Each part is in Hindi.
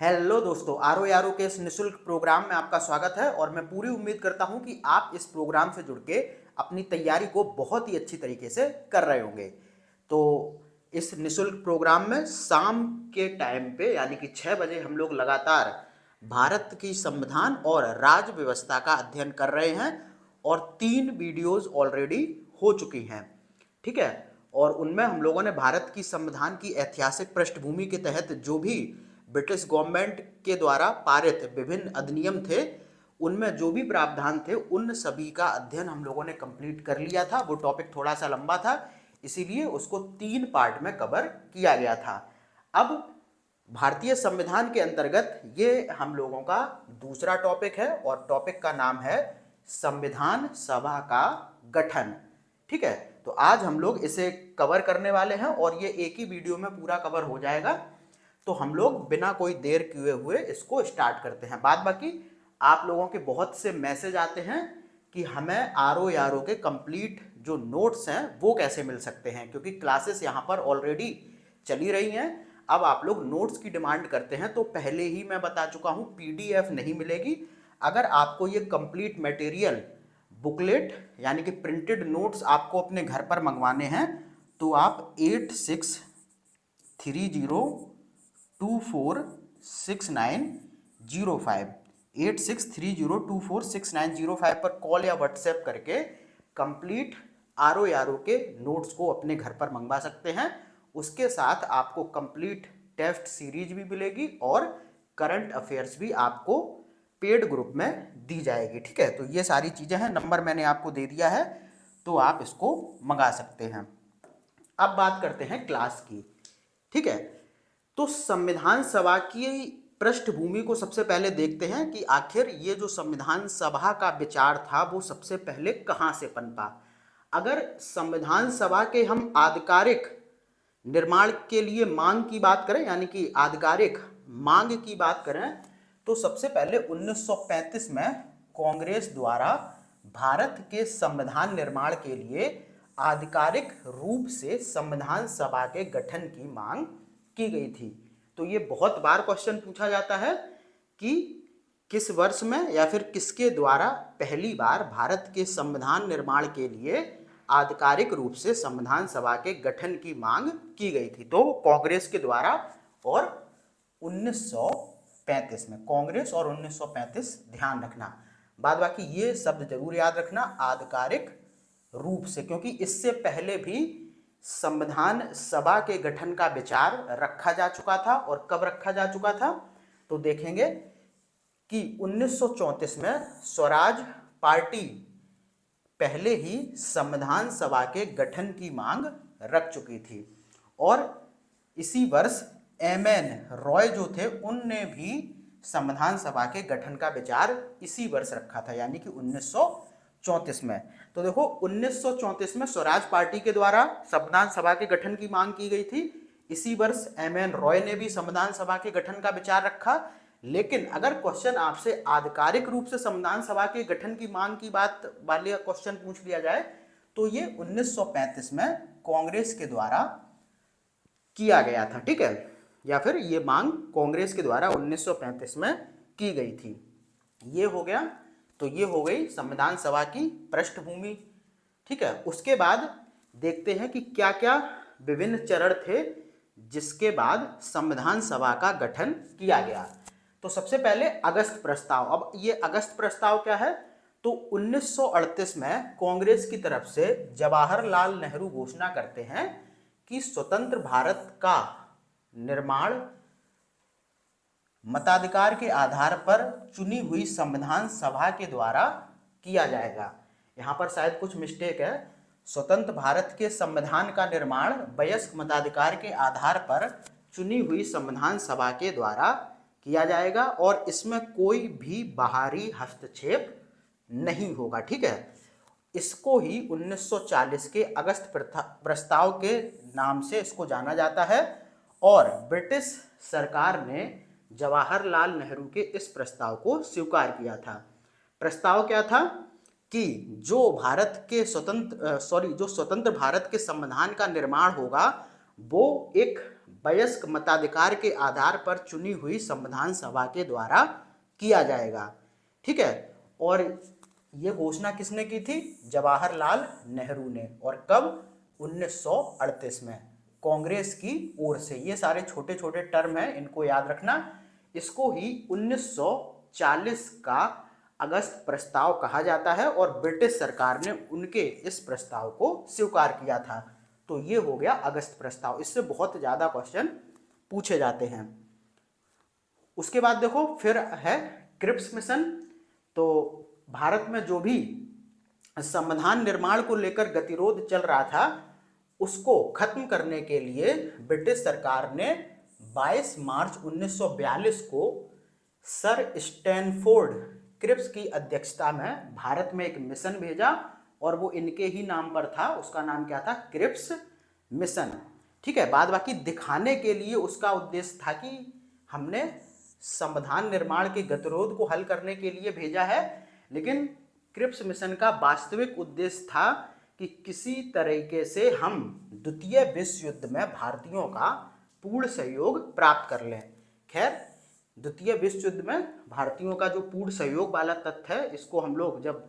हेलो दोस्तों, आरो यारो के इस निशुल्क प्रोग्राम में आपका स्वागत है और मैं पूरी उम्मीद करता हूं कि आप इस प्रोग्राम से जुड़ के अपनी तैयारी को बहुत ही अच्छी तरीके से कर रहे होंगे। तो इस निशुल्क प्रोग्राम में शाम के टाइम पे यानी कि 6 बजे हम लोग लगातार भारत की संविधान और राज्य व्यवस्था का अध्ययन कर रहे हैं और 3 वीडियोस ऑलरेडी हो चुकी हैं। ठीक है। और उनमें हम लोगों ने भारत की संविधान की ऐतिहासिक पृष्ठभूमि के तहत जो भी ब्रिटिश गवर्नमेंट के द्वारा पारित विभिन्न अधिनियम थे, उनमें जो भी प्रावधान थे उन सभी का अध्ययन हम लोगों ने कंप्लीट कर लिया था। वो टॉपिक थोड़ा सा लंबा था, इसीलिए उसको 3 पार्ट में कवर किया गया था। अब भारतीय संविधान के अंतर्गत ये हम लोगों का दूसरा टॉपिक है और टॉपिक का नाम है संविधान सभा का गठन। ठीक है। तो आज हम लोग इसे कवर करने वाले हैं और ये एक ही वीडियो में पूरा कवर हो जाएगा। तो हम लोग बिना कोई देर किए हुए इसको स्टार्ट करते हैं। बाद बाकी आप लोगों के बहुत से मैसेज आते हैं कि हमें आरो यारो के कंप्लीट जो नोट्स हैं वो कैसे मिल सकते हैं, क्योंकि क्लासेस यहाँ पर ऑलरेडी चली रही हैं। अब आप लोग नोट्स की डिमांड करते हैं, तो पहले ही मैं बता चुका हूँ पीडीएफ नहीं मिलेगी। अगर आपको ये कंप्लीट मटेरियल बुकलेट यानी कि प्रिंटेड नोट्स आपको अपने घर पर मंगवाने हैं तो आप 8630246905 पर कॉल या व्हाट्सएप करके कंप्लीट आरो यारो के नोट्स को अपने घर पर मंगवा सकते हैं। उसके साथ आपको कंप्लीट टेस्ट सीरीज भी मिलेगी और करंट अफेयर्स भी आपको पेड ग्रुप में दी जाएगी। ठीक है। तो ये सारी चीज़ें हैं, नंबर मैंने आपको दे दिया है तो आप इसको मंगा सकते हैं। अब बात करते हैं क्लास की। ठीक है। तो संविधान सभा की पृष्ठभूमि को सबसे पहले देखते हैं कि आखिर ये जो संविधान सभा का विचार था वो सबसे पहले कहाँ से पनपा। अगर संविधान सभा के हम आधिकारिक निर्माण के लिए मांग की बात करें यानी कि आधिकारिक मांग की बात करें तो सबसे पहले 1935 में कांग्रेस द्वारा भारत के संविधान निर्माण के लिए आधिकारिक रूप से संविधान सभा के गठन की मांग की गई थी। तो ये बहुत बार क्वेश्चन पूछा जाता है कि किस वर्ष में या फिर किसके द्वारा पहली बार भारत के संविधान निर्माण के लिए आधिकारिक रूप से संविधान सभा के गठन की मांग की गई थी। तो कांग्रेस के द्वारा और 1935 में, कांग्रेस और 1935 ध्यान रखना। बाद बाकी ये शब्द जरूर याद रखना, आधिकारिक रूप से, क्योंकि इससे पहले भी संविधान सभा के गठन का विचार रखा जा चुका था। और कब रखा जा चुका था तो देखेंगे कि 1934 में स्वराज पार्टी पहले ही संविधान सभा के गठन की मांग रख चुकी थी और इसी वर्ष एमएन रॉय जो थे उनने भी संविधान सभा के गठन का विचार इसी वर्ष रखा था, यानी कि 1934 में। तो देखो 1934 में स्वराज पार्टी के द्वारा संविधान सभा के गठन की मांग की गई थी। इसी वर्ष एमएन रॉय ने भी संविधान सभा के गठन का विचार रखा। लेकिन अगर क्वेश्चन आपसे आधिकारिक रूप से संविधान सभा के गठन की मांग की बात वाले क्वेश्चन पूछ लिया जाए तो ये 1935 में कांग्रेस के द्वारा किया गया था। ठीक है। या फिर ये मांग कांग्रेस के द्वारा 1935 में की गई थी। ये हो गया। तो ये हो गई संविधान सभा की पृष्ठभूमि। ठीक है। उसके बाद देखते हैं कि क्या क्या विभिन्न चरण थे जिसके बाद संविधान सभा का गठन किया गया। तो सबसे पहले अगस्त प्रस्ताव। अब ये अगस्त प्रस्ताव क्या है तो 1938 में कांग्रेस की तरफ से जवाहरलाल नेहरू घोषणा करते हैं कि स्वतंत्र भारत का निर्माण मताधिकार के आधार पर चुनी हुई संविधान सभा के द्वारा किया जाएगा। यहां पर शायद कुछ मिस्टेक है। स्वतंत्र भारत के संविधान का निर्माण वयस्क मताधिकार के आधार पर चुनी हुई संविधान सभा के द्वारा किया जाएगा और इसमें कोई भी बाहरी हस्तक्षेप नहीं होगा। ठीक है। इसको ही 1940 के अगस्त प्रस्ताव के नाम से इसको जाना जाता है और ब्रिटिश सरकार ने जवाहरलाल नेहरू के इस प्रस्ताव को स्वीकार किया था। प्रस्ताव क्या था कि जो स्वतंत्र भारत के संविधान का निर्माण होगा वो एक वयस्क मताधिकार के आधार पर चुनी हुई संविधान सभा के द्वारा किया जाएगा। ठीक है, और ये घोषणा किसने की थी? जवाहरलाल नेहरू ने। और कब? 1938 में कांग्रेस की ओर से। ये सारे छोटे छोटे टर्म हैं, इनको याद रखना। इसको ही 1940 का अगस्त प्रस्ताव कहा जाता है और ब्रिटिश सरकार ने उनके इस प्रस्ताव को स्वीकार किया था। तो ये हो गया अगस्त प्रस्ताव। इससे बहुत ज़्यादा क्वेश्चन पूछे जाते हैं। उसके बाद देखो फिर है क्रिप्स मिशन। तो भारत में जो भी संविधान निर्माण को लेकर गतिरोध चल रहा था उसको खत्म करने के लिए ब्रिटिश सरकार ने 22 मार्च 1942 को सर स्टैनफोर्ड क्रिप्स की अध्यक्षता में भारत में एक मिशन भेजा और वो इनके ही नाम पर था। उसका नाम क्या था? Cripps mission. ठीक है, बाद बाकी दिखाने के लिए उसका उद्देश्य था कि हमने संविधान निर्माण के गतिरोध को हल करने के लिए भेजा है, लेकिन क्रिप्स मिशन का वास्तविक उद्देश्य था कि किसी तरीके से हम द्वितीय विश्व युद्ध में भारतीयों का पूर्ण सहयोग प्राप्त कर लें। खैर, द्वितीय विश्व युद्ध में भारतीयों का जो पूर्ण सहयोग वाला तथ्य है, इसको हम लोग जब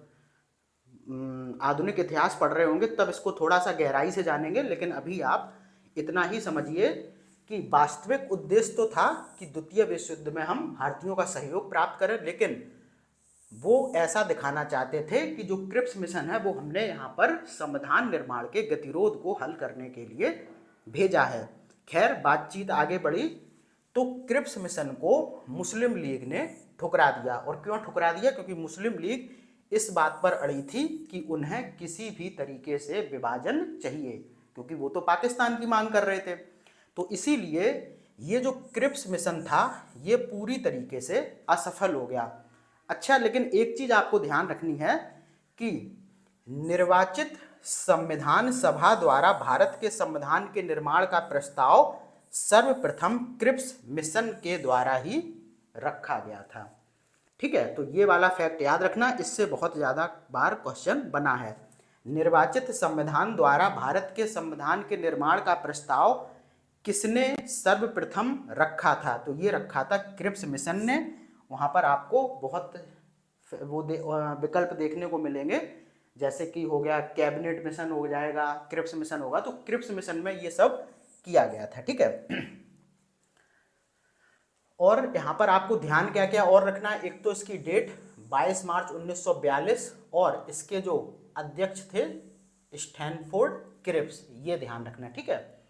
आधुनिक इतिहास पढ़ रहे होंगे तब इसको थोड़ा सा गहराई से जानेंगे, लेकिन अभी आप इतना ही समझिए कि वास्तविक उद्देश्य तो था कि द्वितीय विश्व युद्ध में हम भारतीयों का सहयोग प्राप्त करें, लेकिन वो ऐसा दिखाना चाहते थे कि जो क्रिप्स मिशन है वो हमने यहाँ पर संविधान निर्माण के गतिरोध को हल करने के लिए भेजा है। खैर, बातचीत आगे बढ़ी तो क्रिप्स मिशन को मुस्लिम लीग ने ठुकरा दिया। और क्यों ठुकरा दिया? क्योंकि मुस्लिम लीग इस बात पर अड़ी थी कि उन्हें किसी भी तरीके से विभाजन चाहिए, क्योंकि वो तो पाकिस्तान की मांग कर रहे थे। तो इसीलिए ये जो क्रिप्स मिशन था ये पूरी तरीके से असफल हो गया। अच्छा, लेकिन एक चीज आपको ध्यान रखनी है कि निर्वाचित संविधान सभा द्वारा भारत के संविधान के निर्माण का प्रस्ताव सर्वप्रथम क्रिप्स मिशन के द्वारा ही रखा गया था। ठीक है, तो ये वाला फैक्ट याद रखना, इससे बहुत ज़्यादा बार क्वेश्चन बना है। निर्वाचित संविधान द्वारा भारत के संविधान के निर्माण का प्रस्ताव किसने सर्वप्रथम रखा था? तो ये रखा था क्रिप्स मिशन ने। वहाँ पर आपको बहुत वो विकल्प देखने को मिलेंगे, जैसे कि हो गया कैबिनेट मिशन हो जाएगा, क्रिप्स मिशन होगा। तो क्रिप्स मिशन में ये सब किया गया था। ठीक है, और यहाँ पर आपको ध्यान क्या क्या और रखना है? एक तो इसकी डेट 22 मार्च 1942 और इसके जो अध्यक्ष थे स्टैनफोर्ड क्रिप्स, ये ध्यान रखना। ठीक है,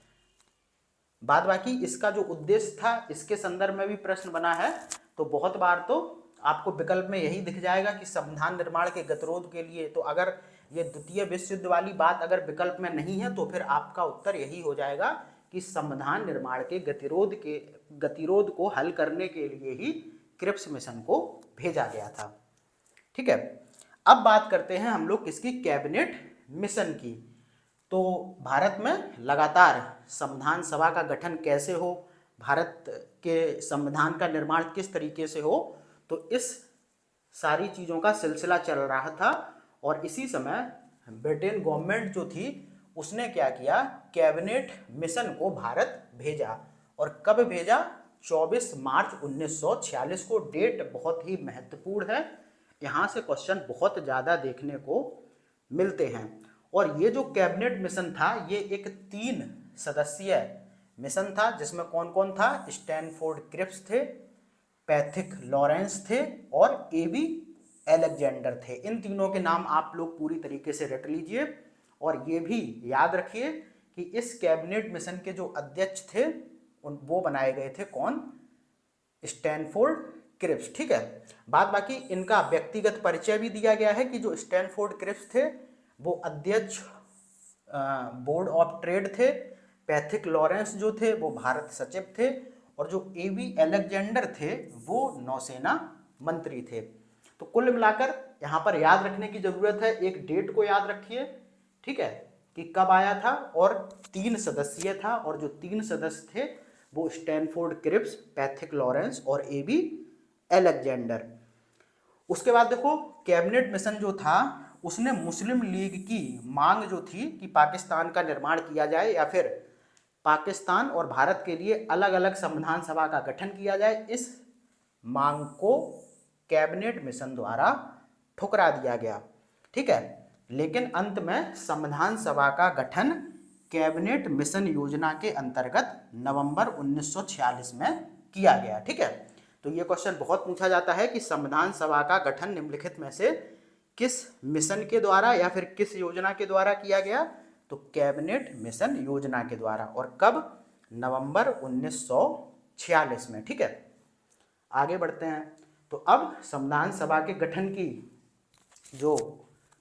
बाद बाकी इसका जो उद्देश्य था इसके संदर्भ में भी प्रश्न बना है। तो बहुत बार तो आपको विकल्प में यही दिख जाएगा कि संविधान निर्माण के गतिरोध के लिए। तो अगर ये द्वितीय विश्व युद्ध वाली बात अगर विकल्प में नहीं है तो फिर आपका उत्तर यही हो जाएगा कि संविधान निर्माण के गतिरोध को हल करने के लिए ही क्रिप्स मिशन को भेजा गया था। ठीक है, अब बात करते हैं हम लोग किसकी? कैबिनेट मिशन की। तो भारत में लगातार संविधान सभा का गठन कैसे हो, भारत के संविधान का निर्माण किस तरीके से हो, तो इस सारी चीज़ों का सिलसिला चल रहा था। और इसी समय ब्रिटेन गवर्नमेंट जो थी उसने क्या किया? कैबिनेट मिशन को भारत भेजा। और कब भेजा? 24 मार्च 1946 को। डेट बहुत ही महत्वपूर्ण है, यहाँ से क्वेश्चन बहुत ज़्यादा देखने को मिलते हैं। और ये जो कैबिनेट मिशन था ये एक 3 सदस्यीय मिशन था, जिसमें कौन कौन था? स्टैनफोर्ड क्रिप्स थे, पैथिक लॉरेंस थे और एबी एलेक्जेंडर थे। इन तीनों के नाम आप लोग पूरी तरीके से रट लीजिए और ये भी याद रखिए कि इस कैबिनेट मिशन के जो अध्यक्ष थे वो बनाए गए थे कौन? Stanford Cripps. ठीक है, बाद बाकी इनका व्यक्तिगत परिचय भी दिया गया है कि जो स्टैनफोर्ड क्रिप्स थे वो अध्यक्ष बोर्ड ऑफ ट्रेड थे, पैथिक लॉरेंस जो थे वो भारत सचिव थे और जो एबी एलेक्जेंडर थे वो नौसेना मंत्री थे। तो कुल मिलाकर यहाँ पर याद रखने की जरूरत है, एक डेट को याद रखिए। ठीक है, कि कब आया था और 3 सदस्यीय था और जो 3 सदस्य थे वो स्टैनफोर्ड क्रिप्स, पैथिक लॉरेंस और एबी एलेक्जेंडर। उसके बाद देखो कैबिनेट मिशन जो था उसने मुस्लिम लीग की मांग जो थी कि पाकिस्तान का निर्माण किया जाए या फिर पाकिस्तान और भारत के लिए अलग अलग संविधान सभा का गठन किया जाए, इस मांग को कैबिनेट मिशन द्वारा ठुकरा दिया गया। ठीक है, लेकिन अंत में संविधान सभा का गठन कैबिनेट मिशन योजना के अंतर्गत नवंबर 1946 में किया गया। ठीक है, तो ये क्वेश्चन बहुत पूछा जाता है कि संविधान सभा का गठन निम्नलिखित में से किस मिशन के द्वारा या फिर किस योजना के द्वारा किया गया, तो कैबिनेट मिशन योजना के द्वारा, और कब, नवंबर 1946 में। ठीक है, आगे बढ़ते हैं। तो अब संविधान सभा के गठन की जो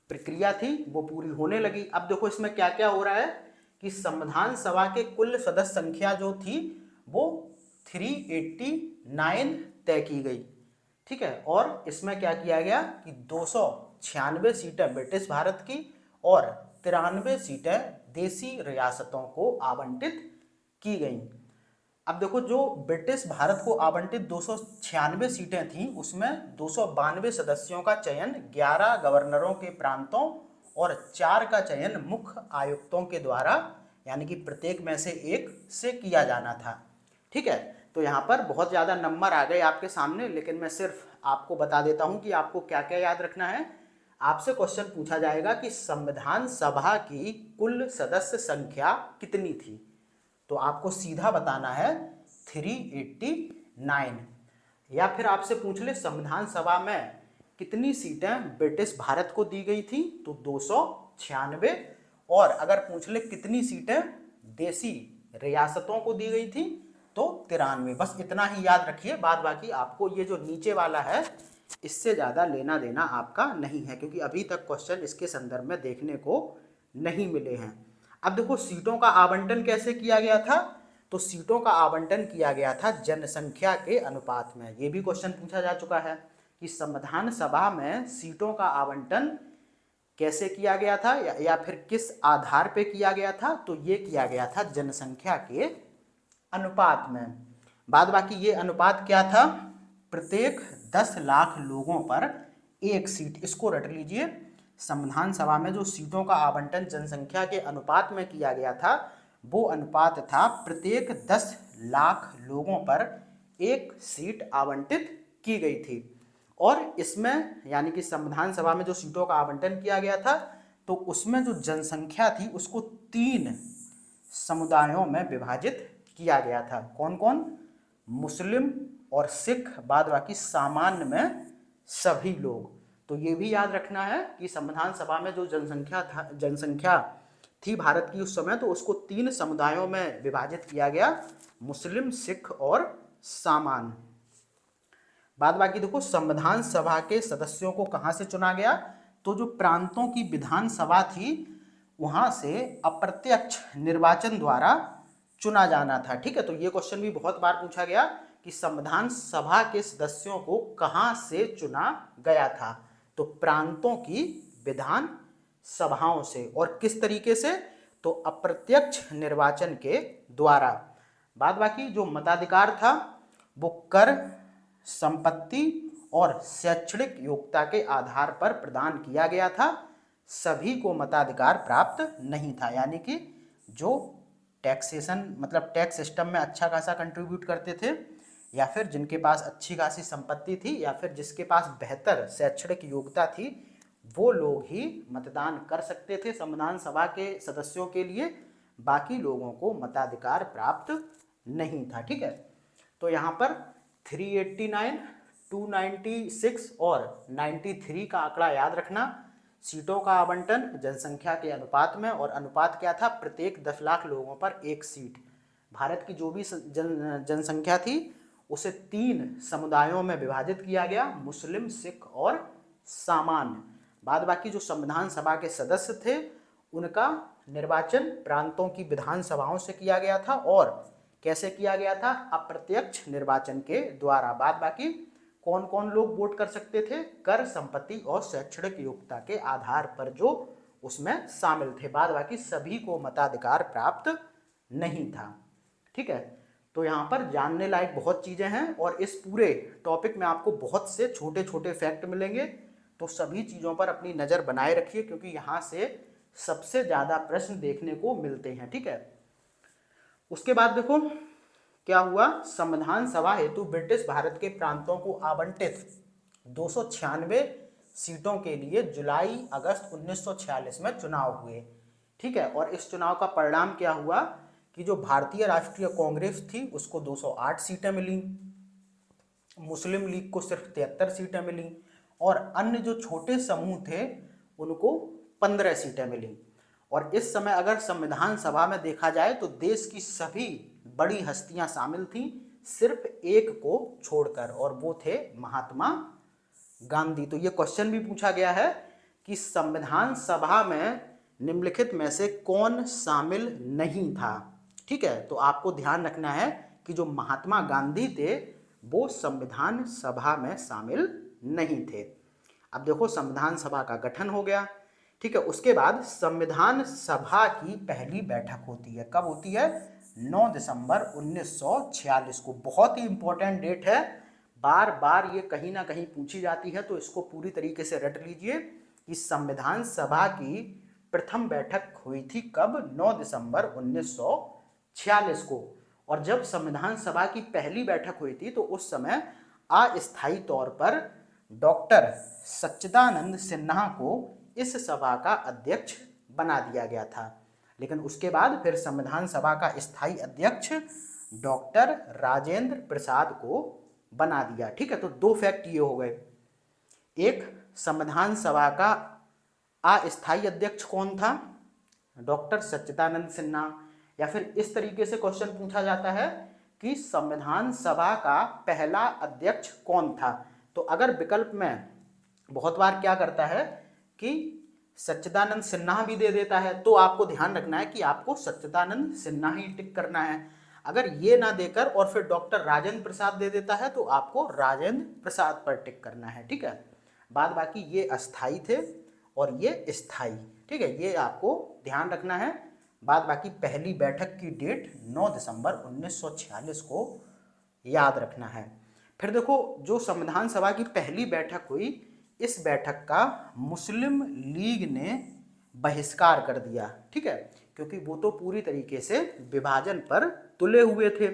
प्रक्रिया थी वो पूरी होने लगी। अब देखो इसमें क्या क्या हो रहा है कि संविधान सभा के कुल सदस्य संख्या जो थी वो 389 तय की गई। ठीक है, और इसमें क्या किया गया कि 296 सीटें ब्रिटिश भारत की और 93 सीटें देसी रियासतों को आवंटित की गई। अब देखो जो ब्रिटिश भारत को आवंटित 296 सीटें थीं उसमें 292 सदस्यों का चयन 11 गवर्नरों के प्रांतों और 4 का चयन मुख्य आयुक्तों के द्वारा, यानी कि प्रत्येक में से एक से किया जाना था। ठीक है, तो यहाँ पर बहुत ज़्यादा नंबर आ गए आपके सामने, लेकिन मैं सिर्फ आपको बता देता हूँ कि आपको क्या क्या याद रखना है। आपसे क्वेश्चन पूछा जाएगा कि संविधान सभा की कुल सदस्य संख्या कितनी थी, तो आपको सीधा बताना है 389। या फिर आपसे पूछ ले संविधान सभा में कितनी सीटें ब्रिटिश भारत को दी गई थी, तो 296, और अगर पूछ ले कितनी सीटें देसी रियासतों को दी गई थी, तो 93। बस इतना ही याद रखिए, बाद बाकी आपको ये जो नीचे वाला है इससे ज़्यादा लेना देना आपका नहीं है, क्योंकि अभी तक क्वेश्चन इसके संदर्भ में देखने को नहीं मिले हैं। अब देखो सीटों का आवंटन कैसे किया गया था, तो सीटों का आवंटन किया गया था जनसंख्या के अनुपात में। ये भी क्वेश्चन पूछा जा चुका है कि संविधान सभा में सीटों का आवंटन कैसे किया गया था या फिर किस आधार पे किया गया था, तो ये किया गया था जनसंख्या के अनुपात में। बाद बाकी ये अनुपात क्या था, प्रत्येक 10 लाख लोगों पर एक सीट। इसको रट लीजिए, संविधान सभा में जो सीटों का आवंटन जनसंख्या के अनुपात में किया गया था वो अनुपात था प्रत्येक 10 लाख लोगों पर एक सीट आवंटित की गई थी। और इसमें यानी कि संविधान सभा में जो सीटों का आवंटन किया गया था तो उसमें जो जनसंख्या थी उसको 3 समुदायों में विभाजित किया गया था। कौन कौन, मुस्लिम और सिख, बाद बाकी सामान्य में सभी लोग। तो ये भी याद रखना है कि संविधान सभा में जो जनसंख्या थी भारत की उस समय, तो उसको 3 समुदायों में विभाजित किया गया, मुस्लिम, सिख और सामान्य। बाद बाकी देखो संविधान सभा के सदस्यों को कहाँ से चुना गया, तो जो प्रांतों की विधान सभा थी वहाँ से अप्रत्यक्ष निर्वाचन द्वारा चुना जाना था। ठीक है, तो ये क्वेश्चन भी बहुत बार पूछा गया कि संविधान सभा के सदस्यों को कहाँ से चुना गया था, तो प्रांतों की विधान सभाओं से। और किस तरीके से, तो अप्रत्यक्ष निर्वाचन के द्वारा। बाद बाकी जो मताधिकार था वो कर, संपत्ति और शैक्षणिक योग्यता के आधार पर प्रदान किया गया था, सभी को मताधिकार प्राप्त नहीं था। यानी कि जो टैक्सेशन मतलब टैक्स सिस्टम में अच्छा खासा कंट्रीब्यूट करते थे, या फिर जिनके पास अच्छी खासी संपत्ति थी, या फिर जिसके पास बेहतर शैक्षणिक योग्यता थी, वो लोग ही मतदान कर सकते थे संविधान सभा के सदस्यों के लिए, बाकी लोगों को मताधिकार प्राप्त नहीं था। ठीक है, तो यहाँ पर 389, 296 और 93 का आंकड़ा याद रखना। सीटों का आवंटन जनसंख्या के अनुपात में, और अनुपात क्या था, प्रत्येक 10 लाख लोगों पर एक सीट। भारत की जो भी जनसंख्या थी उसे 3 समुदायों में विभाजित किया गया, मुस्लिम, सिख और सामान्य। बाद बाकी जो संविधान सभा के सदस्य थे उनका निर्वाचन प्रांतों की विधान सभाओं से किया गया था, और कैसे किया गया था, अप्रत्यक्ष निर्वाचन के द्वारा। बाद बाकी कौन कौन लोग वोट कर सकते थे, कर, संपत्ति और शैक्षणिक योग्यता के आधार पर जो उसमें शामिल थे, बाद बाकी सभी को मताधिकार प्राप्त नहीं था। ठीक है, तो यहाँ पर जानने लायक बहुत चीज़ें हैं, और इस पूरे टॉपिक में आपको बहुत से छोटे छोटे फैक्ट मिलेंगे, तो सभी चीज़ों पर अपनी नज़र बनाए रखिए, क्योंकि यहाँ से सबसे ज़्यादा प्रश्न देखने को मिलते हैं। ठीक है, उसके बाद देखो क्या हुआ, संविधान सभा हेतु ब्रिटिश भारत के प्रांतों को आवंटित 296 सीटों के लिए जुलाई अगस्त 1946 में चुनाव हुए। ठीक है, और इस चुनाव का परिणाम क्या हुआ कि जो भारतीय राष्ट्रीय कांग्रेस थी उसको 208 सीटें मिली, मुस्लिम लीग को सिर्फ 73 सीटें मिली, और अन्य जो छोटे समूह थे उनको 15 सीटें मिली। और इस समय अगर संविधान सभा में देखा जाए तो देश की सभी बड़ी हस्तियां शामिल थीं, सिर्फ एक को छोड़कर, और वो थे महात्मा गांधी। तो ये क्वेश्चन भी पूछा गया है कि संविधान सभा में निम्नलिखित में से कौन शामिल नहीं था। ठीक है, तो आपको ध्यान रखना है कि जो महात्मा गांधी थे वो संविधान सभा में शामिल नहीं थे। अब देखो संविधान सभा का गठन हो गया। ठीक है, उसके बाद संविधान सभा की पहली बैठक होती है। कब होती है? 9 दिसंबर 1946 को। बहुत ही इंपॉर्टेंट डेट है, बार बार ये कहीं ना कहीं पूछी जाती है, तो इसको पूरी तरीके से रट लीजिए कि संविधान सभा की प्रथम बैठक हुई थी कब? 9 दिसंबर 1946 को। और जब संविधान सभा की पहली बैठक हुई थी तो उस समय अस्थायी तौर पर डॉक्टर सच्चिदानंद सिन्हा को इस सभा का अध्यक्ष बना दिया गया था। लेकिन उसके बाद फिर संविधान सभा का स्थायी अध्यक्ष डॉक्टर राजेंद्र प्रसाद को बना दिया। ठीक है, तो दो फैक्ट ये हो गए। एक, संविधान सभा का अस्थायी अध्यक्ष कौन था? डॉक्टर सच्चिदानंद सिन्हा। या फिर इस तरीके से क्वेश्चन पूछा जाता है कि संविधान सभा का पहला अध्यक्ष कौन था? तो अगर विकल्प में बहुत बार क्या करता है कि सच्चिदानंद सिन्हा भी दे देता है, तो आपको ध्यान रखना है कि आपको सच्चिदानंद सिन्हा ही टिक करना है। अगर ये ना देकर और फिर डॉक्टर राजेंद्र प्रसाद दे देता है तो आपको राजेंद्र प्रसाद पर टिक करना है। ठीक है, बाद बाकी ये अस्थाई थे और ये स्थाई। ठीक है, ये आपको ध्यान रखना है। बाद बाकी पहली बैठक की डेट 9 दिसंबर 1946 को याद रखना है। फिर देखो जो संविधान सभा की पहली बैठक हुई, इस बैठक का मुस्लिम लीग ने बहिष्कार कर दिया। ठीक है, क्योंकि वो तो पूरी तरीके से विभाजन पर तुले हुए थे,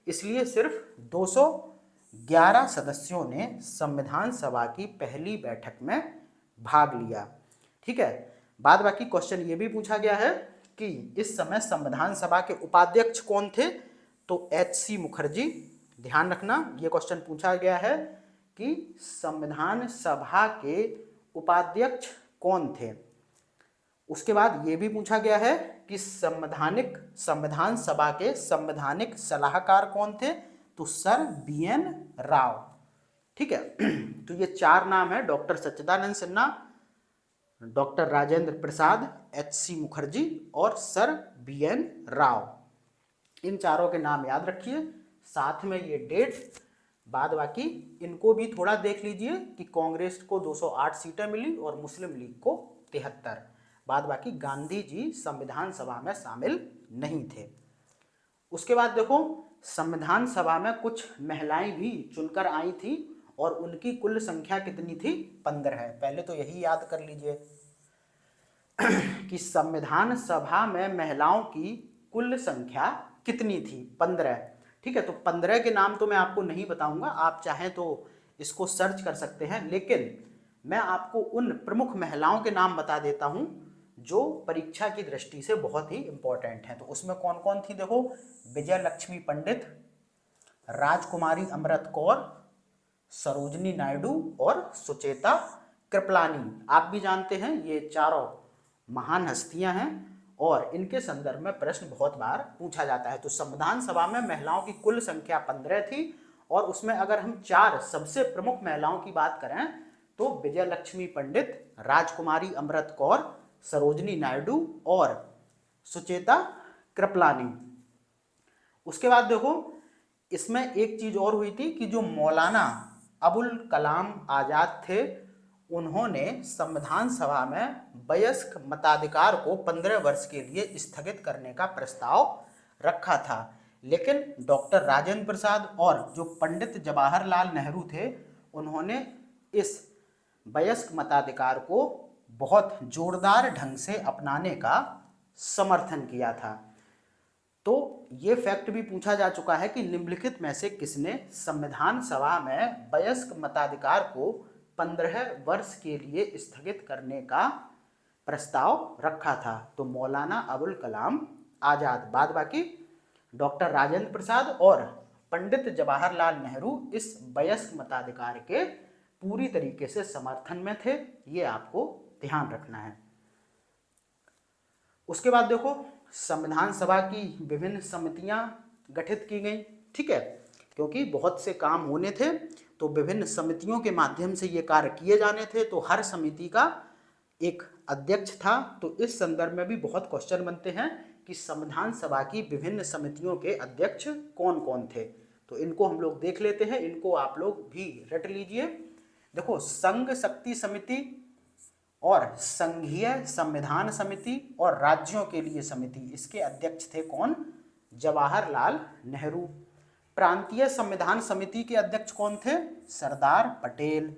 इसलिए सिर्फ 211 सदस्यों ने संविधान सभा की पहली बैठक में भाग लिया। ठीक है, बाद बाकी क्वेश्चन ये भी पूछा गया है कि इस समय संविधान सभा के उपाध्यक्ष कौन थे? तो एच.सी. मुखर्जी। ध्यान रखना, ये क्वेश्चन पूछा गया है कि संविधान सभा के उपाध्यक्ष कौन थे। उसके बाद ये भी पूछा गया है कि संविधान सभा के संवैधानिक सलाहकार कौन थे? तो सर बी.एन. राव। ठीक है, तो ये चार नाम है, डॉक्टर सच्चिदानंद सिन्हा, डॉक्टर राजेंद्र प्रसाद, एच.सी. मुखर्जी और सर बी.एन. राव। इन चारों के नाम याद रखिए, साथ में ये डेट। बाद बाकी इनको भी थोड़ा देख लीजिए कि कांग्रेस को 208 सीटें मिली और मुस्लिम लीग को 73। बाद बाकी गांधी जी संविधान सभा में शामिल नहीं थे। उसके बाद देखो संविधान सभा में कुछ महिलाएं भी चुनकर आई थी और उनकी कुल संख्या कितनी थी? 15 है। पहले तो यही याद कर लीजिए कि संविधान सभा में महिलाओं की कुल संख्या कितनी थी? 15। ठीक है, तो 15 के नाम तो मैं आपको नहीं बताऊंगा, आप चाहें तो इसको सर्च कर सकते हैं, लेकिन मैं आपको उन प्रमुख महिलाओं के नाम बता देता हूं जो परीक्षा की दृष्टि से बहुत ही इंपॉर्टेंट हैं। तो उसमें कौन कौन थी देखो, विजय लक्ष्मी पंडित, राजकुमारी अमृत कौर, सरोजनी नायडू और सुचेता कृपलानी। आप भी जानते हैं ये चारों महान हस्तियां हैं और इनके संदर्भ में प्रश्न बहुत बार पूछा जाता है। तो संविधान सभा में महिलाओं की कुल संख्या 15 थी और उसमें अगर हम चार सबसे प्रमुख महिलाओं की बात करें तो विजय लक्ष्मी पंडित, राजकुमारी अमृत कौर, सरोजनी नायडू और सुचेता कृपलानी। उसके बाद देखो इसमें एक चीज और हुई थी कि जो मौलाना अबुल कलाम आजाद थे उन्होंने संविधान सभा में वयस्क मताधिकार को 15 वर्ष के लिए स्थगित करने का प्रस्ताव रखा था, लेकिन डॉक्टर राजेंद्र प्रसाद और जो पंडित जवाहरलाल नेहरू थे उन्होंने इस वयस्क मताधिकार को बहुत जोरदार ढंग से अपनाने का समर्थन किया था। तो ये फैक्ट भी पूछा जा चुका है कि निम्नलिखित में से किसने संविधान सभा में वयस्क मताधिकार को 15 वर्ष के लिए स्थगित करने का प्रस्ताव रखा था। तो मौलाना अबुल कलाम आजाद। बाद बाकी डॉक्टर राजेंद्र प्रसाद और पंडित जवाहरलाल नेहरू इस वयस्क मताधिकार के पूरी तरीके से समर्थन में थे, ये आपको ध्यान रखना है। उसके बाद देखो संविधान सभा की विभिन्न समितियां गठित की गई, ठीक है, क्योंकि बहुत से काम होने थे तो विभिन्न समितियों के माध्यम से ये कार्य किए जाने थे। तो हर समिति का एक अध्यक्ष था। तो इस संदर्भ में भी बहुत क्वेश्चन बनते हैं कि संविधान सभा की विभिन्न समितियों के अध्यक्ष कौन कौन थे। तो इनको हम लोग देख लेते हैं, इनको आप लोग भी रट लीजिए। देखो संघ शक्ति समिति और संघीय संविधान समिति और राज्यों के लिए समिति, इसके अध्यक्ष थे कौन? जवाहरलाल नेहरू। प्रांतीय संविधान समिति के अध्यक्ष कौन थे? सरदार पटेल।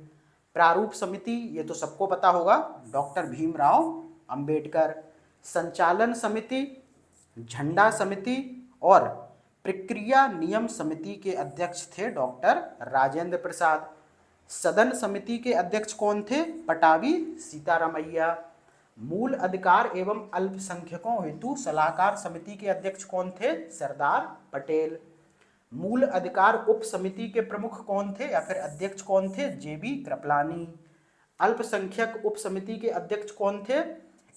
प्रारूप समिति, ये तो सबको पता होगा, डॉक्टर भीमराव अंबेडकर। संचालन समिति, झंडा समिति और प्रक्रिया नियम समिति के अध्यक्ष थे डॉक्टर राजेंद्र प्रसाद। सदन समिति के अध्यक्ष कौन थे? पटाभी सीतारामैया। मूल अधिकार एवं अल्पसंख्यकों हेतु सलाहकार समिति के अध्यक्ष कौन थे? सरदार पटेल। मूल अधिकार उप समिति के प्रमुख कौन थे या फिर अध्यक्ष कौन थे? जेबी कृपलानी। अल्पसंख्यक उप समिति के अध्यक्ष कौन थे?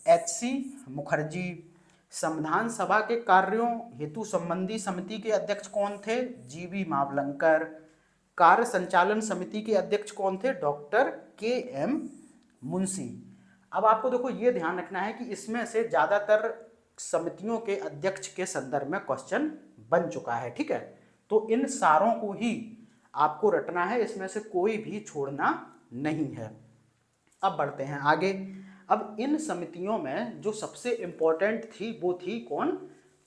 एचसी मुखर्जी। संविधान सभा के कार्यों हेतु संबंधी समिति के अध्यक्ष कौन थे? जीबी मावलंकर। कार्य संचालन समिति के अध्यक्ष कौन थे? Doctor K M. मुंशी। अब आपको देखो ये ध्यान रखना है कि इसमें से ज्यादातर समितियों के अध्यक्ष के संदर्भ में क्वेश्चन बन चुका है, ठीक है। तो इन सारों को ही आपको रटना है, इसमें से कोई भी छोड़ना नहीं है। अब बढ़ते हैं आगे। अब इन समितियों में जो सबसे इंपॉर्टेंट थी वो थी कौन?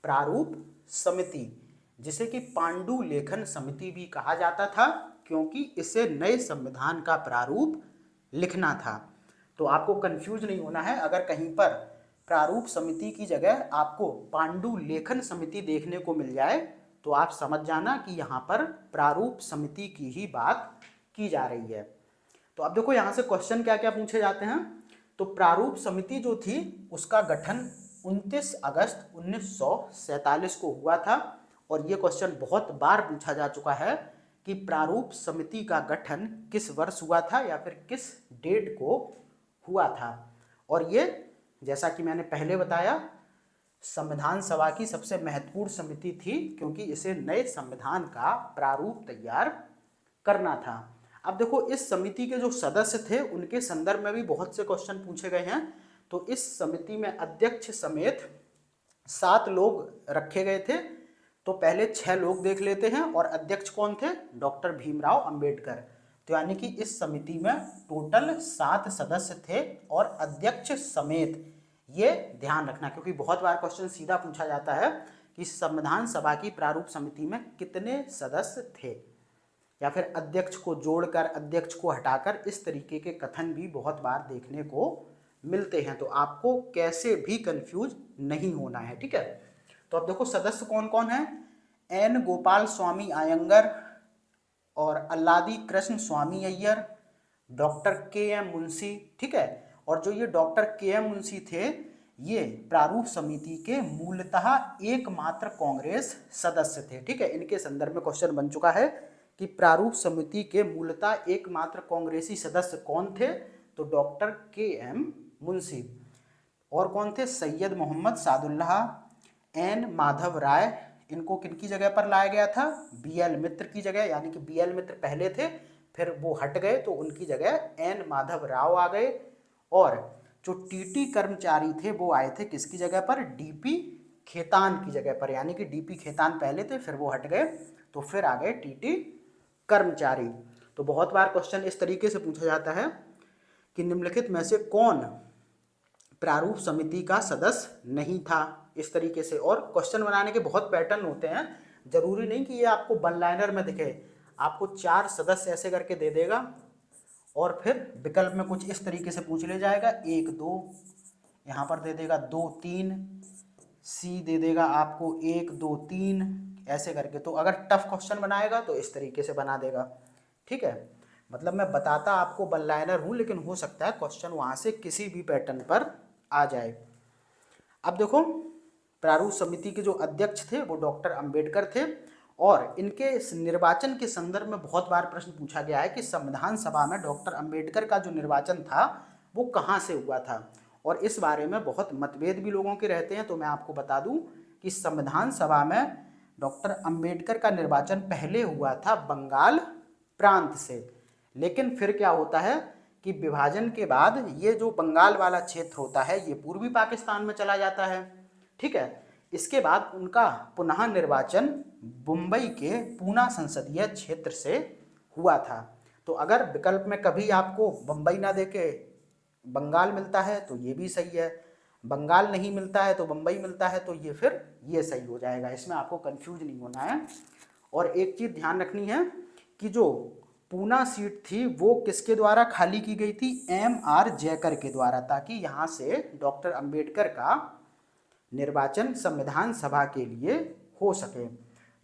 प्रारूप समिति, जिसे कि पांडु लेखन समिति भी कहा जाता था, क्योंकि इसे नए संविधान का प्रारूप लिखना था। तो आपको कंफ्यूज नहीं होना है, अगर कहीं पर प्रारूप समिति की जगह आपको पांडु लेखन समिति देखने को मिल जाए तो आप समझ जाना कि यहाँ पर प्रारूप समिति की ही बात की जा रही है। तो अब देखो यहाँ से क्वेश्चन क्या क्या पूछे जाते हैं। तो प्रारूप समिति जो थी उसका गठन 29 अगस्त 1947 को हुआ था, और ये क्वेश्चन बहुत बार पूछा जा चुका है कि प्रारूप समिति का गठन किस वर्ष हुआ था या फिर किस डेट को हुआ था। और ये जैसा कि मैंने पहले बताया संविधान सभा की सबसे महत्वपूर्ण समिति थी, क्योंकि इसे नए संविधान का प्रारूप तैयार करना था। अब देखो इस समिति के जो सदस्य थे उनके संदर्भ में भी बहुत से क्वेश्चन पूछे गए हैं। तो इस समिति में अध्यक्ष समेत 7 लोग रखे गए थे। तो पहले 6 लोग देख लेते हैं, और अध्यक्ष कौन थे? डॉक्टर भीमराव अंबेडकर। तो यानी कि इस समिति में टोटल 7 सदस्य थे और अध्यक्ष समेत। ये ध्यान रखना, क्योंकि बहुत बार क्वेश्चन सीधा पूछा जाता है कि संविधान सभा की प्रारूप समिति में कितने सदस्य थे, या फिर अध्यक्ष को जोड़कर, अध्यक्ष को हटाकर, इस तरीके के कथन भी बहुत बार देखने को मिलते हैं। तो आपको कैसे भी कंफ्यूज नहीं होना है, ठीक है। तो अब देखो सदस्य कौन कौन है। एन गोपाल स्वामी आयंगर और अल्लादी कृष्ण स्वामी अय्यर, डॉक्टर के.एम. मुंशी, ठीक है। और जो ये डॉक्टर के.एम. मुंशी थे ये प्रारूप समिति के मूलतः एकमात्र कांग्रेस सदस्य थे, ठीक है। इनके संदर्भ में क्वेश्चन बन चुका है कि प्रारूप समिति के मूलतः एकमात्र कांग्रेसी सदस्य कौन थे? तो डॉक्टर के.एम. मुंशी। और कौन थे? सैयद मोहम्मद सादुल्लाह, एन माधव राय। इनको किनकी जगह पर लाया गया था? बी.एल. मित्र की जगह, यानी कि बी.एल. मित्र पहले थे, फिर वो हट गए तो उनकी जगह एन माधव राव आ गए। और जो टीटी कर्मचारी थे वो आए थे किसकी जगह पर? डीपी खेतान की जगह पर, यानी कि डीपी खेतान पहले थे, फिर वो हट गए तो फिर आ गए टीटी कर्मचारी। तो बहुत बार क्वेश्चन इस तरीके से पूछा जाता है कि निम्नलिखित में से कौन प्रारूप समिति का सदस्य नहीं था, इस तरीके से। और क्वेश्चन बनाने के बहुत पैटर्न होते हैं, जरूरी नहीं कि ये आपको वन लाइनर में दिखे। आपको 4 सदस्य ऐसे करके दे देगा और फिर विकल्प में कुछ इस तरीके से पूछ ले जाएगा, 1 2, यहाँ पर दे देगा 2 3, सी दे देगा आपको 1 2 3 ऐसे करके। तो अगर टफ क्वेश्चन बनाएगा तो इस तरीके से बना देगा, ठीक है। मतलब मैं बताता आपको वन लाइनर हूँ, लेकिन हो सकता है क्वेश्चन वहाँ से किसी भी पैटर्न पर आ जाए। अब देखो, प्रारूप समिति के जो अध्यक्ष थे वो डॉक्टर अंबेडकर थे, और इनके निर्वाचन के संदर्भ में बहुत बार प्रश्न पूछा गया है कि संविधान सभा में डॉक्टर अंबेडकर का जो निर्वाचन था वो कहाँ से हुआ था, और इस बारे में बहुत मतभेद भी लोगों के रहते हैं। तो मैं आपको बता दूं कि संविधान सभा में डॉक्टर अंबेडकर का निर्वाचन पहले हुआ था बंगाल प्रांत से, लेकिन फिर क्या होता है कि विभाजन के बाद ये जो बंगाल वाला क्षेत्र होता है ये पूर्वी पाकिस्तान में चला जाता है, ठीक है। इसके बाद उनका पुनः निर्वाचन मुंबई के पूना संसदीय क्षेत्र से हुआ था। तो अगर विकल्प में कभी आपको मुंबई ना देके बंगाल मिलता है तो ये भी सही है, बंगाल नहीं मिलता है तो मुंबई मिलता है तो ये फिर ये सही हो जाएगा। इसमें आपको कंफ्यूज नहीं होना है। और एक चीज़ ध्यान रखनी है कि जो पूना सीट थी वो किसके द्वारा खाली की गई थी, M.R. जयकर के द्वारा, ताकि यहाँ से डॉक्टर अंबेडकर का निर्वाचन संविधान सभा के लिए हो सके।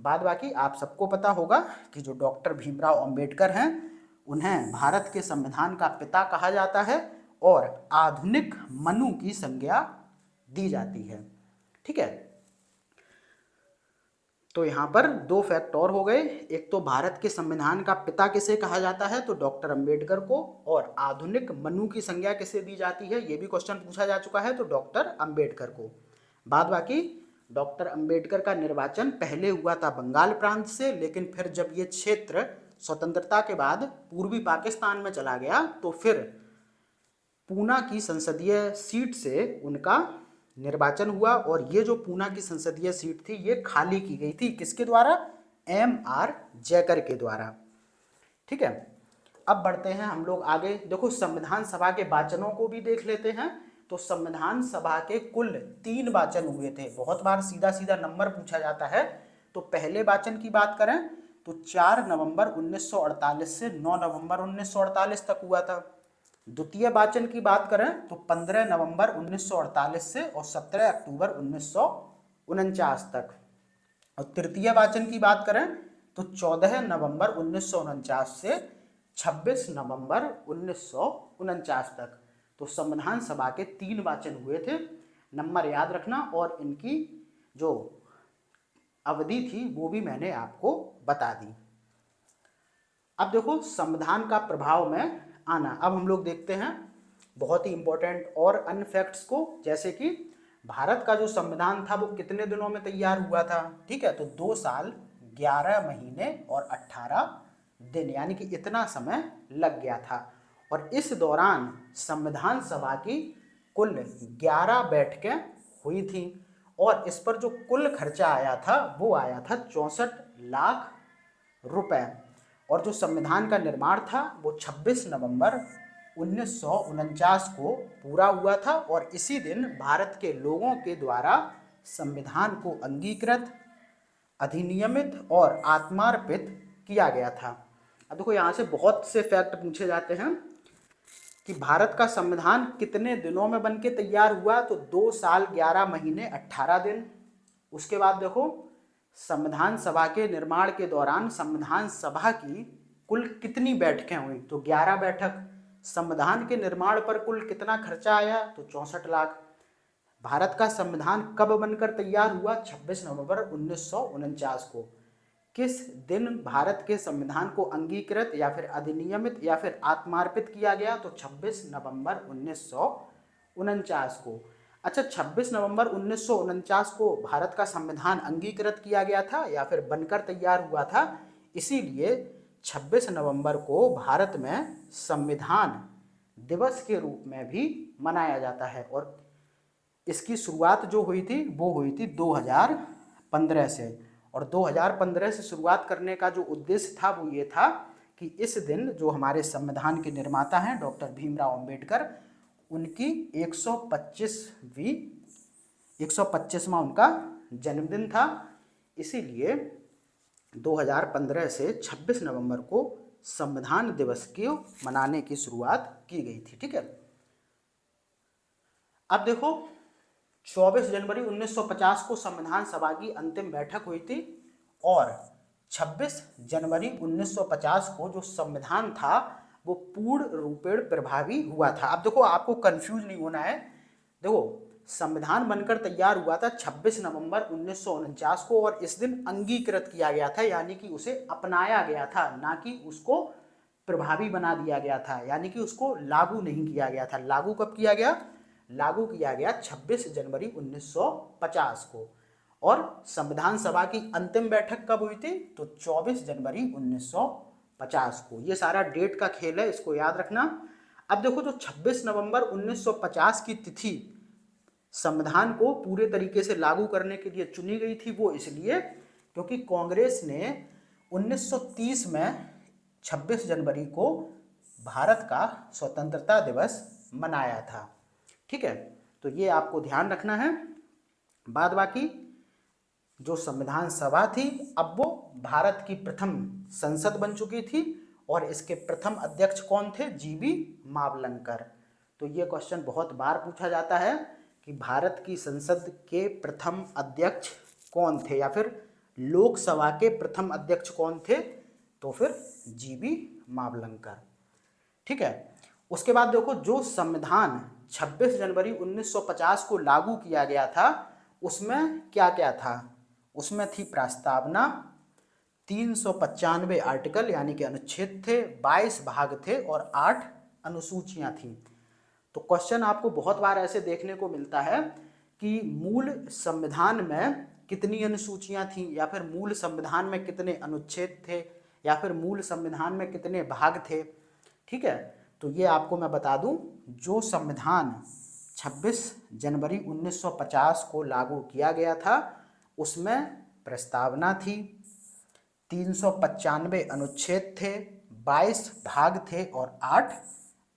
बाद बाकी आप सबको पता होगा कि जो डॉक्टर भीमराव अंबेडकर हैं उन्हें भारत के संविधान का पिता कहा जाता है और आधुनिक मनु की संज्ञा दी जाती है, ठीक है। तो यहाँ पर दो फैक्ट और हो गए, एक तो भारत के संविधान का पिता किसे कहा जाता है तो डॉक्टर अंबेडकर को, और आधुनिक मनु की संज्ञा किसे दी जाती है ये भी क्वेश्चन पूछा जा चुका है तो डॉक्टर अंबेडकर को। बाद बाकी डॉक्टर अंबेडकर का निर्वाचन पहले हुआ था बंगाल प्रांत से, लेकिन फिर जब ये क्षेत्र स्वतंत्रता के बाद पूर्वी पाकिस्तान में चला गया तो फिर पूना की संसदीय सीट से उनका निर्वाचन हुआ, और ये जो पूना की संसदीय सीट थी ये खाली की गई थी किसके द्वारा, M.R. जयकर के द्वारा, ठीक है। अब बढ़ते हैं हम लोग आगे। देखो संविधान सभा के वाचनों को भी देख लेते हैं। तो संविधान सभा के कुल 3 वाचन हुए थे। बहुत बार सीधा सीधा नंबर पूछा जाता है। तो पहले वाचन की बात करें तो 4 नवंबर 1948 से 9 नवंबर 1948 तक हुआ था। द्वितीय वाचन की बात करें तो 15 नवंबर 1948 से और 17 अक्टूबर 1949 तक। और तृतीय वाचन की बात करें तो 14 नवंबर 1949 से 26 नवंबर 1949 तक। तो संविधान सभा के 3 वाचन हुए थे। नंबर याद रखना, और इनकी जो अवधि थी वो भी मैंने आपको बता दी। अब देखो संविधान का प्रभाव में आना। अब हम लोग देखते हैं बहुत ही इंपॉर्टेंट और अन्य फैक्ट्स को, जैसे कि भारत का जो संविधान था वो कितने दिनों में तैयार हुआ था, ठीक है। तो 2 साल 11 महीने और 18 दिन, यानी कि इतना समय लग गया था। और इस दौरान संविधान सभा की कुल 11 बैठकें हुई थी, और इस पर जो कुल खर्चा आया था वो आया था 64 लाख रुपए। और जो संविधान का निर्माण था वो 26 नवंबर 1949 को पूरा हुआ था, और इसी दिन भारत के लोगों के द्वारा संविधान को अंगीकृत, अधिनियमित और आत्मार्पित किया गया था। अब देखो यहाँ से बहुत से फैक्ट पूछे जाते हैं कि भारत का संविधान कितने दिनों में बनके तैयार हुआ, तो 2 साल 11 महीने 18 दिन। उसके बाद देखो संविधान सभा के निर्माण के दौरान संविधान सभा की कुल कितनी बैठकें हुई, तो 11 बैठक। संविधान के निर्माण पर कुल कितना खर्चा आया, तो 64 लाख। भारत का संविधान कब बनकर तैयार हुआ, 26 नवंबर 1949 को। किस दिन भारत के संविधान को अंगीकृत या फिर अधिनियमित या फिर आत्मार्पित किया गया, तो 26 नवंबर 1949 को। अच्छा, 26 नवंबर 1949 को भारत का संविधान अंगीकृत किया गया था या फिर बनकर तैयार हुआ था, इसीलिए 26 नवंबर को भारत में संविधान दिवस के रूप में भी मनाया जाता है। और इसकी शुरुआत जो हुई थी वो हुई थी 2015 से, और 2015 से शुरुआत करने का जो उद्देश्य था वो ये था कि इस दिन जो हमारे संविधान के निर्माता हैं डॉक्टर भीमराव अंबेडकर, उनकी 125वां उनका जन्मदिन था। इसीलिए 2015 से 26 नवंबर को संविधान दिवस को मनाने की शुरुआत की गई थी, ठीक है। अब देखो 24 जनवरी 1950 को संविधान सभा की अंतिम बैठक हुई थी और 26 जनवरी 1950 को जो संविधान था वो पूर्ण रूपेण प्रभावी हुआ था। अब देखो, आपको कंफ्यूज नहीं होना है। देखो, संविधान बनकर तैयार हुआ था 26 नवंबर 1949 को और इस दिन अंगीकृत किया गया था, यानी कि उसे अपनाया गया था, ना कि उसको प्रभावी बना दिया गया था, यानी कि उसको लागू नहीं किया गया था। लागू कब किया गया? लागू किया गया 26 जनवरी 1950 को। और संविधान सभा की अंतिम बैठक कब हुई थी? तो 24 जनवरी 1950 को। ये सारा डेट का खेल है, इसको याद रखना। अब देखो, जो 26 नवंबर 1950 की तिथि संविधान को पूरे तरीके से लागू करने के लिए चुनी गई थी, वो इसलिए क्योंकि कांग्रेस ने 1930 में 26 जनवरी को भारत का स्वतंत्रता दिवस मनाया था। ठीक है, तो ये आपको ध्यान रखना है। बाद बाकी जो संविधान सभा थी, अब वो भारत की प्रथम संसद बन चुकी थी और इसके प्रथम अध्यक्ष कौन थे? जीबी मावलंकर। तो ये क्वेश्चन बहुत बार पूछा जाता है कि भारत की संसद के प्रथम अध्यक्ष कौन थे, या फिर लोकसभा के प्रथम अध्यक्ष कौन थे? तो फिर जीबी मावलंकर। ठीक है, उसके बाद देखो, जो संविधान 26 जनवरी 1950 को लागू किया गया था उसमें क्या क्या था? उसमें थी प्रस्तावना, 395 आर्टिकल यानी कि अनुच्छेद थे, 22 भाग थे और 8 अनुसूचियां थीं। तो क्वेश्चन आपको बहुत बार ऐसे देखने को मिलता है कि मूल संविधान में कितनी अनुसूचियां थीं, या फिर मूल संविधान में कितने अनुच्छेद थे, या फिर मूल संविधान में कितने भाग थे। ठीक है, तो ये आपको मैं बता दूं, जो संविधान 26 जनवरी 1950 को लागू किया गया था उसमें प्रस्तावना थी, 395 अनुच्छेद थे, 22 भाग थे और 8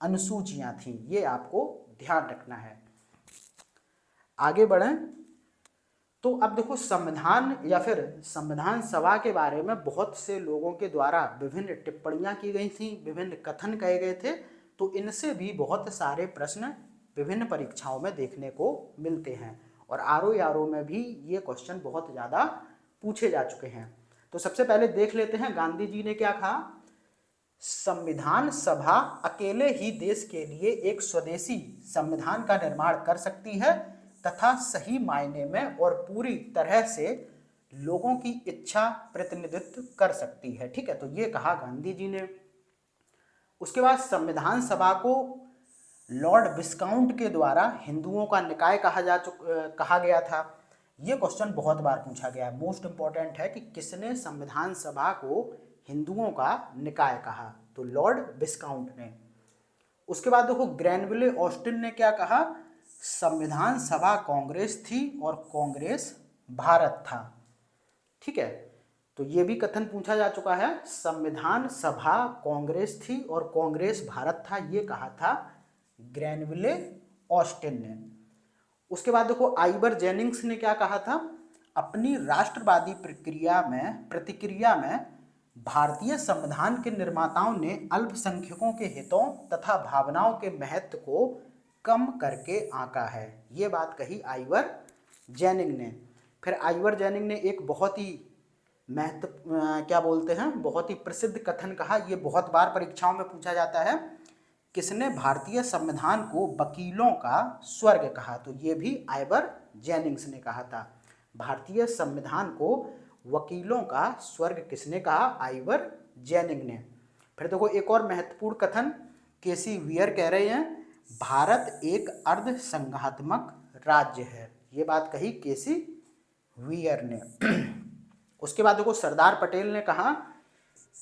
अनुसूचियां थीं। ये आपको ध्यान रखना है। आगे बढ़ें तो अब देखो, संविधान या फिर संविधान सभा के बारे में बहुत से लोगों के द्वारा विभिन्न टिप्पणियां की गई थी, विभिन्न कथन कहे गए थे। तो इनसे भी बहुत सारे प्रश्न विभिन्न परीक्षाओं में देखने को मिलते हैं और आरओ में भी ये क्वेश्चन बहुत ज़्यादा पूछे जा चुके हैं। तो सबसे पहले देख लेते हैं गांधी जी ने क्या कहा। संविधान सभा अकेले ही देश के लिए एक स्वदेशी संविधान का निर्माण कर सकती है तथा सही मायने में और पूरी तरह से लोगों की इच्छा प्रतिनिधित्व कर सकती है। ठीक है, तो ये कहा गांधी जी ने। उसके बाद संविधान सभा को लॉर्ड विस्काउंट के द्वारा हिंदुओं का निकाय कहा गया था। ये क्वेश्चन बहुत बार पूछा गया है, मोस्ट इंपॉर्टेंट है कि किसने संविधान सभा को हिंदुओं का निकाय कहा? तो लॉर्ड विस्काउंट ने। उसके बाद देखो, ग्रैनविले ऑस्टिन ने क्या कहा? संविधान सभा कांग्रेस थी और कांग्रेस भारत था। ठीक है, तो ये भी कथन पूछा जा चुका है, संविधान सभा कांग्रेस थी और कांग्रेस भारत था, ये कहा था ग्रैनविले ऑस्टिन ने। उसके बाद देखो, आइवर जेनिंग्स ने क्या कहा था? अपनी राष्ट्रवादी प्रतिक्रिया में भारतीय संविधान के निर्माताओं ने अल्पसंख्यकों के हितों तथा भावनाओं के महत्व को कम करके आंका है। ये बात कही आइवर जेनिंग ने। फिर आइवर जेनिंग ने एक बहुत ही बहुत ही प्रसिद्ध कथन कहा, ये बहुत बार परीक्षाओं में पूछा जाता है। किसने भारतीय संविधान को वकीलों का स्वर्ग कहा? तो ये भी आइवर जेनिंग्स ने कहा था। भारतीय संविधान को वकीलों का स्वर्ग किसने कहा? आइवर जेनिंग ने। फिर देखो, एक और महत्वपूर्ण कथन केसी वियर कह रहे हैं, भारत एक अर्ध संघात्मक राज्य है। ये बात कही केसी वियर ने। उसके बाद देखो, सरदार पटेल ने कहा,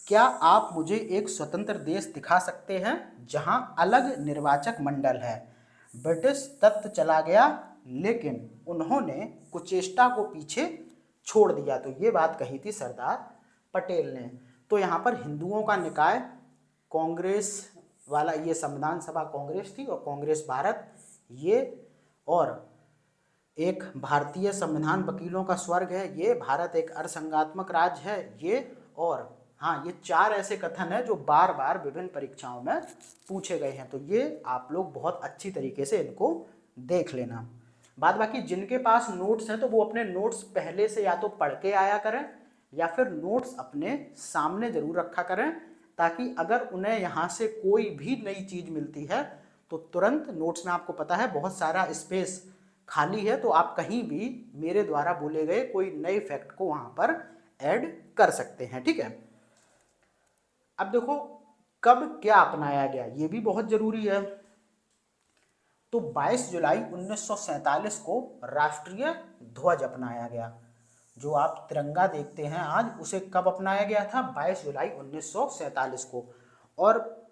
क्या आप मुझे एक स्वतंत्र देश दिखा सकते हैं जहां अलग निर्वाचक मंडल है? ब्रिटिश तत्व चला गया लेकिन उन्होंने कुचेष्टा को पीछे छोड़ दिया। तो ये बात कही थी सरदार पटेल ने। तो यहाँ पर हिंदुओं का निकाय कांग्रेस वाला, ये संविधान सभा कांग्रेस थी और कांग्रेस भारत, ये और एक भारतीय संविधान वकीलों का स्वर्ग है, ये भारत एक अर्धसंघात्मक राज्य है, ये और हाँ, ये 4 ऐसे कथन हैं जो बार बार विभिन्न परीक्षाओं में पूछे गए हैं। तो ये आप लोग बहुत अच्छी तरीके से इनको देख लेना। बाद बाकी जिनके पास नोट्स हैं तो वो अपने नोट्स पहले से या तो पढ़ के आया करें या फिर नोट्स अपने सामने जरूर रखा करें, ताकि अगर उन्हें यहाँ से कोई भी नई चीज़ मिलती है तो तुरंत नोट्स में, आपको पता है बहुत सारा स्पेस खाली है, तो आप कहीं भी मेरे द्वारा बोले गए कोई नए फैक्ट को वहाँ पर ऐड कर सकते हैं। ठीक है, अब देखो कब क्या अपनाया गया, ये भी बहुत जरूरी है। तो 22 जुलाई 1947 को राष्ट्रीय ध्वज अपनाया गया। जो आप तिरंगा देखते हैं आज, उसे कब अपनाया गया था? 22 जुलाई 1947 को। और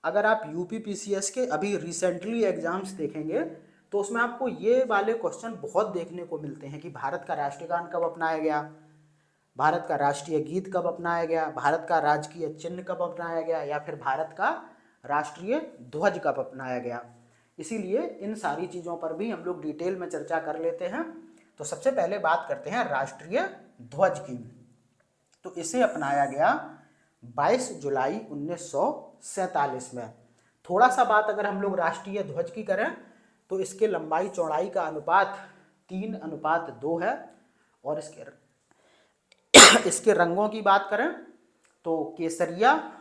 अगर आप यूपीपीसीएस के अभी रिसेंटली एग्जाम्स देखेंगे तो उसमें आपको ये वाले क्वेश्चन बहुत देखने को मिलते हैं कि भारत का राष्ट्रीय गान कब अपनाया गया, भारत का राष्ट्रीय गीत कब अपनाया गया, भारत का राजकीय चिन्ह कब अपनाया गया, या फिर भारत का राष्ट्रीय ध्वज कब अपनाया गया। इसीलिए इन सारी चीज़ों पर भी हम लोग डिटेल में चर्चा कर लेते हैं। तो सबसे पहले बात करते हैं राष्ट्रीय ध्वज की। तो इसे अपनाया गया 22 जुलाई 1947 में। थोड़ा सा बात अगर हम लोग राष्ट्रीय ध्वज की करें तो इसके लंबाई चौड़ाई का अनुपात 3:2 है। और इसके रंगों की बात करें तो केसरिया,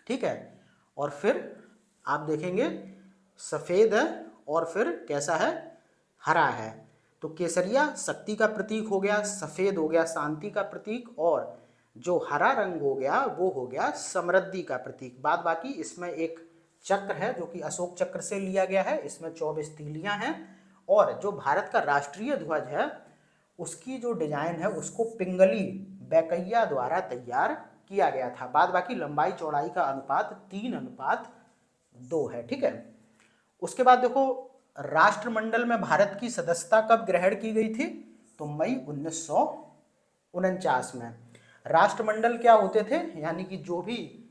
ठीक है, और फिर आप देखेंगे सफ़ेद है, और फिर कैसा है? हरा है। तो केसरिया शक्ति का प्रतीक हो गया, सफ़ेद हो गया शांति का प्रतीक, और जो हरा रंग हो गया वो हो गया समृद्धि का प्रतीक। बाद बाकी इसमें एक चक्र है जो कि अशोक चक्र से लिया गया है, इसमें 24 तीलियां हैं। और जो भारत का राष्ट्रीय ध्वज है उसकी जो डिजाइन है उसको पिंगली बैकैया द्वारा तैयार किया गया था। बाद बाकी लंबाई चौड़ाई का अनुपात 3:2 है। ठीक है, उसके बाद देखो राष्ट्रमंडल में भारत की सदस्यता कब ग्रहण की गई थी? तो मई 1949 में। राष्ट्रमंडल क्या होते थे? यानी कि जो भी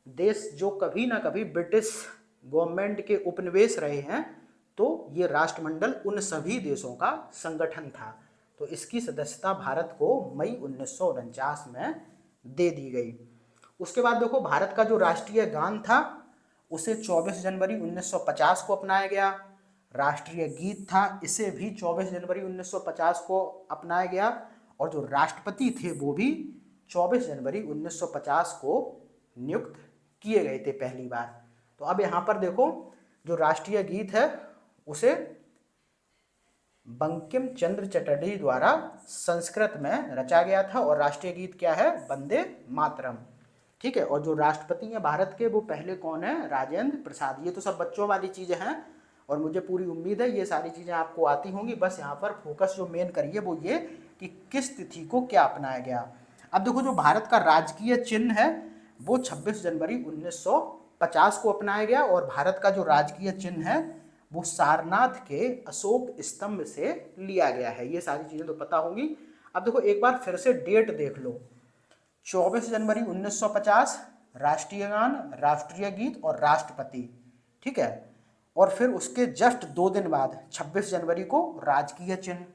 देश जो कभी ना कभी ब्रिटिश गवर्नमेंट के उपनिवेश रहे हैं, तो ये राष्ट्रमंडल उन सभी देशों का संगठन था। तो इसकी सदस्यता भारत को मई 1949 में दे दी गई। उसके बाद देखो भारत का जो राष्ट्रीय गान था उसे 24 जनवरी 1950 को अपनाया गया। राष्ट्रीय गीत था, इसे भी 24 जनवरी 1950 को अपनाया गया। और जो राष्ट्रपति थे वो भी 24 जनवरी 1950 को नियुक्त किए गए थे पहली बार। तो अब यहाँ पर देखो जो राष्ट्रीय गीत है उसे बंकिम चंद्र चटर्जी द्वारा संस्कृत में रचा गया था, और राष्ट्रीय गीत क्या है? वंदे मातरम। ठीक है, और जो राष्ट्रपति हैं भारत के वो पहले कौन है? राजेंद्र प्रसाद। ये तो सब बच्चों वाली चीज़ें हैं और मुझे पूरी उम्मीद है ये सारी चीज़ें आपको आती होंगी। बस यहाँ पर फोकस जो मेन करिए वो ये कि किस तिथि को क्या अपनाया गया। अब देखो जो भारत का राजकीय चिन्ह है वो 26 जनवरी 1950 को अपनाया गया, और भारत का जो राजकीय चिन्ह है वो सारनाथ के अशोक स्तंभ से लिया गया है। ये सारी चीज़ें तो पता होंगी। अब देखो एक बार फिर से डेट देख लो, 24 जनवरी 1950 राष्ट्रीय गान, राष्ट्रीय गीत और राष्ट्रपति। ठीक है, और फिर उसके जस्ट 2 दिन बाद 26 जनवरी को राजकीय चिन्ह,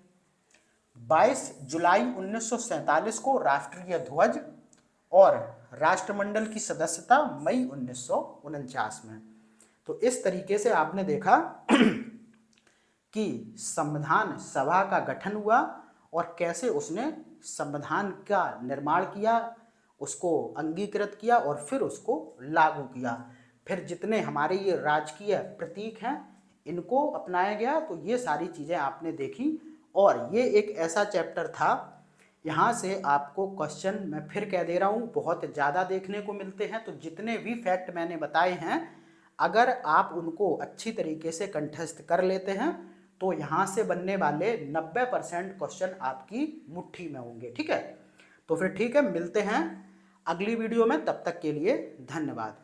22 जुलाई 1947 को राष्ट्रीय ध्वज, और राष्ट्रमंडल की सदस्यता मई 1949 में। तो इस तरीके से आपने देखा कि संविधान सभा का गठन हुआ और कैसे उसने संविधान का निर्माण किया, उसको अंगीकृत किया और फिर उसको लागू किया। फिर जितने हमारे ये राजकीय प्रतीक हैं इनको अपनाया गया। तो ये सारी चीज़ें आपने देखी, और ये एक ऐसा चैप्टर था, यहाँ से आपको क्वेश्चन मैं फिर कह दे रहा हूँ बहुत ज़्यादा देखने को मिलते हैं। तो जितने भी फैक्ट मैंने बताए हैं अगर आप उनको अच्छी तरीके से कंठस्थ कर लेते हैं तो यहाँ से बनने वाले 90% क्वेश्चन आपकी मुट्ठी में होंगे। ठीक है, तो फिर ठीक है, मिलते हैं अगली वीडियो में। तब तक के लिए धन्यवाद।